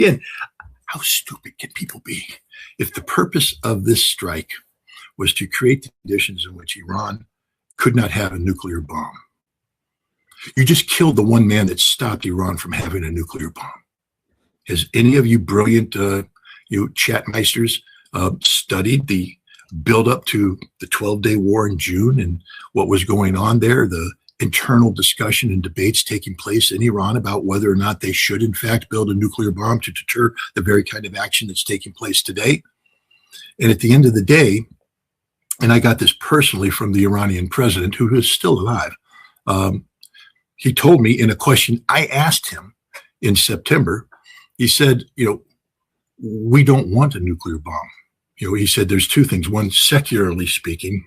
Again, how stupid can people be? If the purpose of this strike was to create the conditions in which Iran could not have a nuclear bomb, you just killed the one man that stopped Iran from having a nuclear bomb. Has any of you brilliant chatmeisters studied the build up to the 12-day war in June and what was going on there, the internal discussion and debates taking place in Iran about whether or not they should in fact build a nuclear bomb to deter the very kind of action that's taking place today? And at the end of the day, and I got this personally from the Iranian president, who is still alive, he told me in a question I asked him in September, he said, we don't want a nuclear bomb. He said there's two things. One, secularly speaking,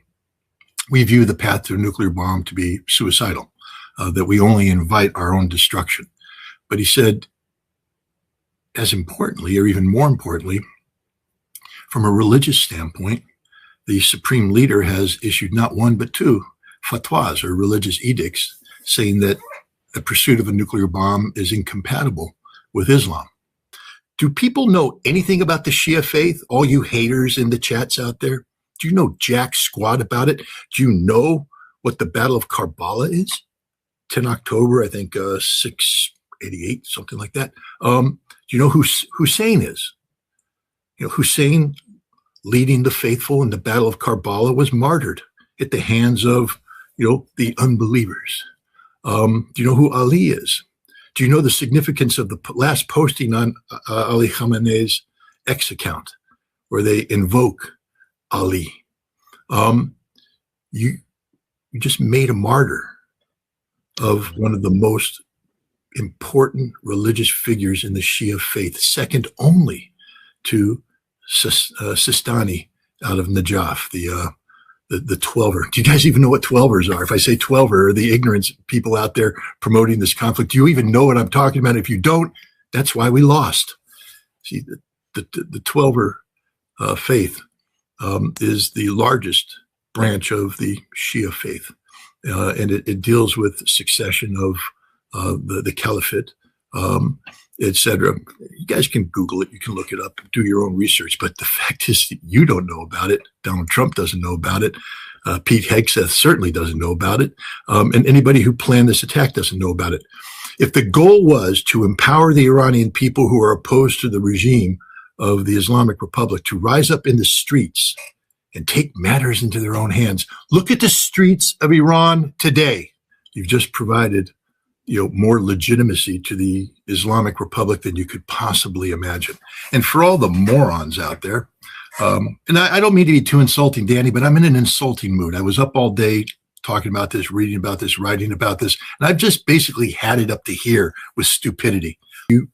we view the path to a nuclear bomb to be suicidal, that we only invite our own destruction. But he said, as importantly, or even more importantly, from a religious standpoint, the supreme leader has issued not one but two fatwas, or religious edicts, saying that the pursuit of a nuclear bomb is incompatible with Islam. Do people know anything about the Shia faith? All you haters in the chats out there? Do you know jack squat about it? Do you know what the Battle of Karbala is? 10 October, I think 688, something like that. Do you know who Hussein is? Hussein, leading the faithful in the Battle of Karbala, was martyred at the hands of, the unbelievers. Do you know who Ali is? Do you know the significance of the last posting on Ali Khamenei's X account, where they invoke Ali? You just made a martyr of one of the most important religious figures in the Shia faith, second only to Sistani out of Najaf, the Twelver. Do you guys even know what Twelvers are? If I say Twelver, the ignorance people out there promoting this conflict, do you even know what I'm talking about? If you don't, that's why we lost. See, the Twelver faith is the largest branch of the Shia faith, and it deals with succession of the caliphate, etc. You guys can Google it. You can look it up, do your own research. But the fact is that you don't know about it. Donald Trump doesn't know about it. Pete Hegseth certainly doesn't know about it. And anybody who planned this attack doesn't know about it. If the goal was to empower the Iranian people who are opposed to the regime of the Islamic Republic to rise up in the streets and take matters into their own hands, look at the streets of Iran today. You've just provided more legitimacy to the Islamic Republic than you could possibly imagine. And for all the morons out there, and I don't mean to be too insulting, Danny, but I'm in an insulting mood. I was up all day talking about this, reading about this, writing about this, and I've just basically had it up to here with stupidity.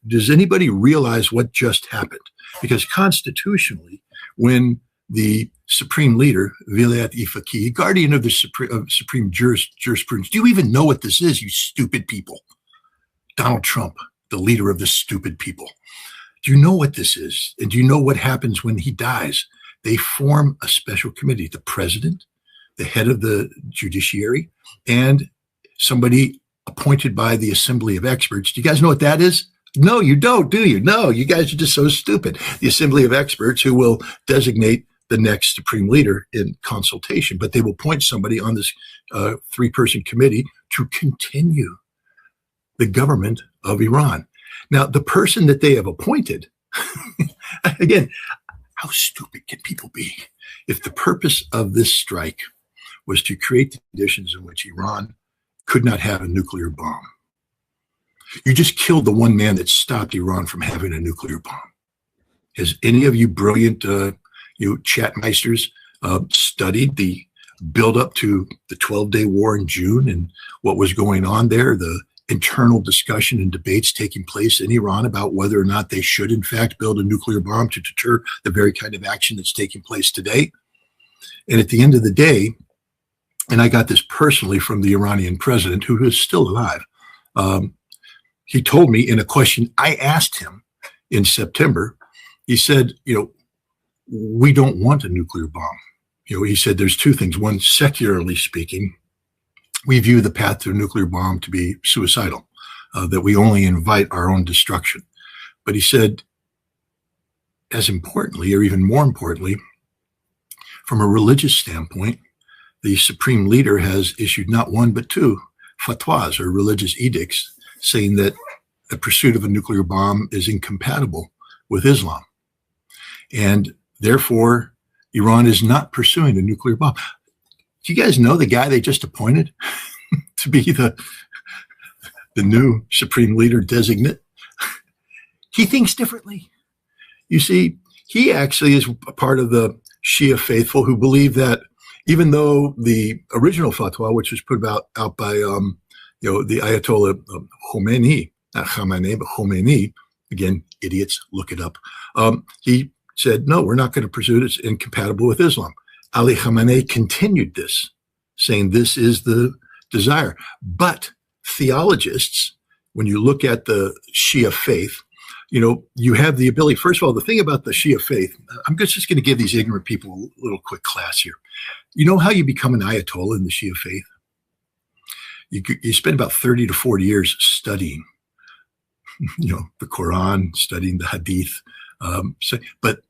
Does anybody realize what just happened? Because constitutionally, when the supreme leader, Vilayat Ifaqih, guardian of the supreme jurisprudence. Do you even know what this is, you stupid people? Donald Trump, the leader of the stupid people. Do you know what this is? And do you know what happens when he dies? They form a special committee, the president, the head of the judiciary, and somebody appointed by the Assembly of Experts. Do you guys know what that is? No, you don't, do you? No, you guys are just so stupid. The Assembly of Experts, who will designate the next supreme leader in consultation, but they will appoint somebody on this three-person committee to continue the government of Iran. Now, the person that they have appointed, again, how stupid can people be? If the purpose of this strike was to create the conditions in which Iran could not have a nuclear bomb, you just killed the one man that stopped Iran from having a nuclear bomb. Has any of you brilliant chatmeisters studied the build up to the 12-day war in June and what was going on there, the internal discussion and debates taking place in Iran about whether or not they should in fact build a nuclear bomb to deter the very kind of action that's taking place today? And at the end of the day, and I got this personally from the Iranian president, who is still alive, he told me in a question I asked him in September, he said, we don't want a nuclear bomb. He said there's two things. One, secularly speaking, we view the path to a nuclear bomb to be suicidal, that we only invite our own destruction. But he said, as importantly, or even more importantly, from a religious standpoint, the supreme leader has issued not one but two fatwas, or religious edicts, saying that the pursuit of a nuclear bomb is incompatible with Islam. And therefore, Iran is not pursuing a nuclear bomb. Do you guys know the guy they just appointed to be the new supreme leader designate? He thinks differently. You see, he actually is a part of the Shia faithful who believe that even though the original fatwa, which was put out by the Ayatollah Khomeini, not Khamenei, but Khomeini, again, idiots, look it up. He said, no, we're not going to pursue it. It's incompatible with Islam. Ali Khamenei continued this, saying this is the desire. But theologists, when you look at the Shia faith, you have the ability. First of all, the thing about the Shia faith, I'm just going to give these ignorant people a little quick class here. You know how you become an Ayatollah in the Shia faith? You spend about 30 to 40 years studying, the Quran, studying the Hadith. But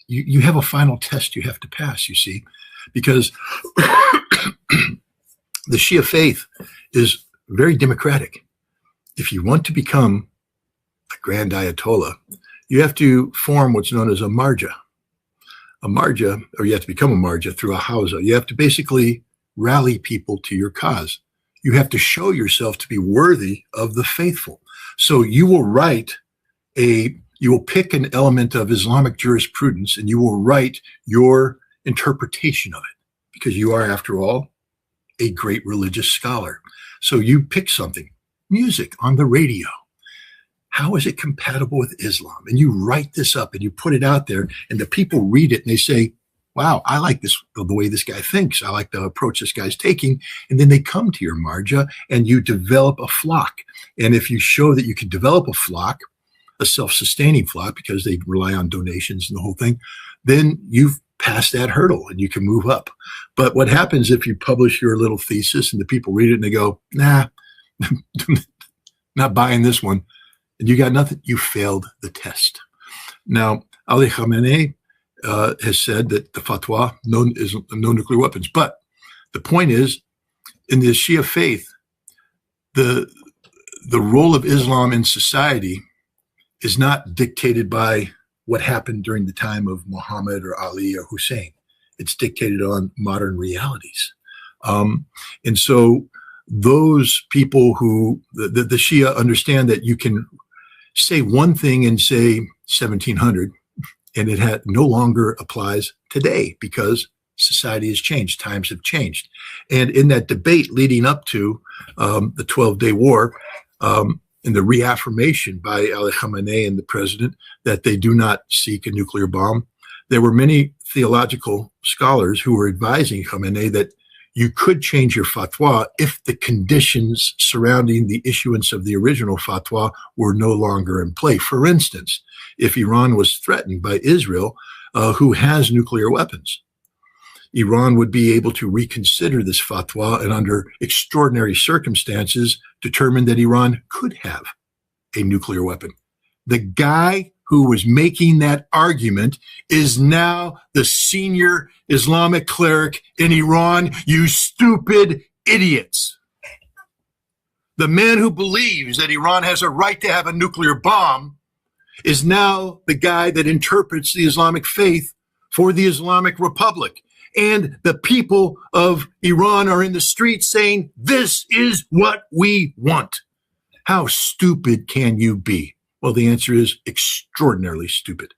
you have a final test you have to pass, you see, because the Shia faith is very democratic. If you want to become a grand Ayatollah, you have to form what's known as a marja. A marja, or you have to become a marja through a hawza. You have to basically rally people to your cause. You have to show yourself to be worthy of the faithful. So you will pick an element of Islamic jurisprudence and you will write your interpretation of it, because you are, after all, a great religious scholar. So you pick something, music on the radio. How is it compatible with Islam? And you write this up and you put it out there, and the people read it and they say, wow, I like this, the way this guy thinks. I like the approach this guy's taking. And then they come to your marja and you develop a flock. And if you show that you can develop a flock, a self-sustaining flock, because they rely on donations and the whole thing, then you've passed that hurdle and you can move up. But what happens if you publish your little thesis and the people read it and they go, nah, not buying this one, and you got nothing, you failed the test. Now, Ali Khamenei has said that the fatwa, no nuclear weapons. But the point is, in the Shia faith, the role of Islam in society is not dictated by what happened during the time of Muhammad or Ali or Hussein. It's dictated on modern realities. And so those people who, the Shia understand that you can say one thing in, say, 1700, and it no longer applies today because society has changed, times have changed. And in that debate leading up to the 12-day war, and the reaffirmation by Ali Khamenei and the president that they do not seek a nuclear bomb, there were many theological scholars who were advising Khamenei that you could change your fatwa if the conditions surrounding the issuance of the original fatwa were no longer in play. For instance, if Iran was threatened by Israel, who has nuclear weapons, Iran would be able to reconsider this fatwa and under extraordinary circumstances determine that Iran could have a nuclear weapon. The guy who was making that argument is now the senior Islamic cleric in Iran. You stupid idiots. The man who believes that Iran has a right to have a nuclear bomb is now the guy that interprets the Islamic faith for the Islamic Republic. And the people of Iran are in the streets saying, this is what we want. How stupid can you be? Well, the answer is extraordinarily stupid.